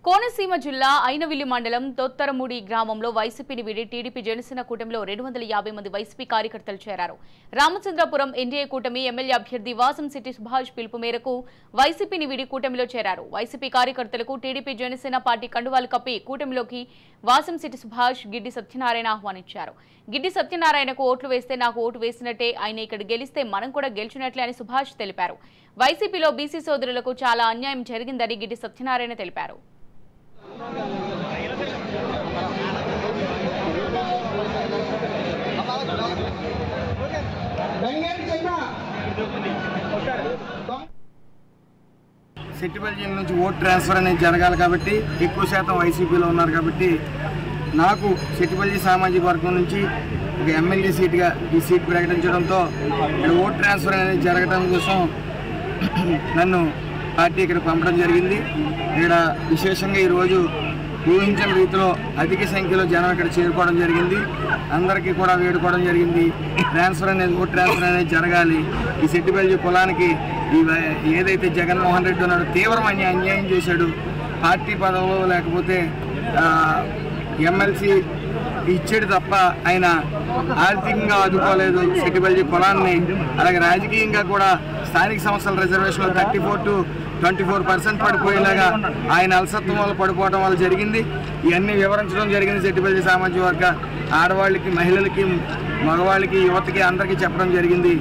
కోనసీమ జిల్లా ఐనవిల్లి మండలం తొత్తరముడి గ్రామంలో వైసీపీని వీడి టీడీపీ జనసేన కూటమిలో 250 మంది వైసీపీ కార్యకర్తలు చేరారు. రామచంద్రపురం ఎన్డీఏ కూటమి ఎమ్మెల్యే అభ్యర్థి వాసంశెట్టి సుభాష్ పిలుపు మేరకు వైసీపీని వీడి కూటమిలో చేరారు. వైసీపీ కార్యకర్తలకు టీడీపీ జనసేన పార్టీ కండువాలు కప్పి కూటమిలోకి వాసంశెట్టి సుభాష్ గిడ్డి సత్యనారాయణ ఆహ్వానించారు. గిడ్డి సత్యనారాయణకు ఓట్లు వేస్తే నాకు ఓటు వేసినట్టే, ఆయన ఇక్కడ గెలిస్తే మనం కూడా గెలిచినట్లే అని సుభాష్ తెలిపారు. వైసీపీలో బీసీ సోదరులకు చాలా అన్యాయం జరిగిందని గిడ్డి సత్యనారాయణ తెలిపారు. సెట్టిపల్లి నుంచి ఓట్ ట్రాన్స్ఫర్ అనేది జరగాలి కాబట్టి ఎక్కువ శాతం వైసీపీలో ఉన్నారు కాబట్టి నాకు సెట్టిపల్లి సామాజిక వర్గం నుంచి ఒక ఎమ్మెల్యే సీట్గా ఈ సీట్ ప్రకటించడంతో ఇక్కడ ఓట్ ట్రాన్స్ఫర్ అనేది జరగడం కోసం నన్ను పార్టీ ఇక్కడ పంపడం జరిగింది. ఇక్కడ విశేషంగా ఈరోజు ఊహించిన రీతిలో అధిక సంఖ్యలో జనం ఇక్కడ చేరుకోవడం జరిగింది. అందరికీ కూడా వేడుకోవడం జరిగింది. ట్రాన్స్ఫర్ అనేది ఓట్ ట్రాన్స్ఫర్ అనేది జరగాలి. ఈ సెట్టిపల్లి కులానికి ఏదైతే జగన్మోహన్ రెడ్డి ఉన్నాడో తీవ్రమైన అన్యాయం చేశాడు. పార్టీ పదవులు లేకపోతే ఎమ్మెల్సీ ఇచ్చాడు తప్ప ఆయన ఆర్థికంగా ఆదుకోలేదు సెట్టిపల్లి కులాన్ని. అలాగే రాజకీయంగా కూడా స్థానిక సంస్థల రిజర్వేషన్లో 34 to 24% పడిపోయేలాగా ఆయన అలసత్వం వల్ల పడిపోవడం వల్ల జరిగింది. ఇవన్నీ వివరించడం జరిగింది. సెట్టిపల్లి సామాజిక వర్గ ఆడవాళ్ళకి, మహిళలకి, మగవాళ్ళకి, యువతకి అందరికీ చెప్పడం జరిగింది.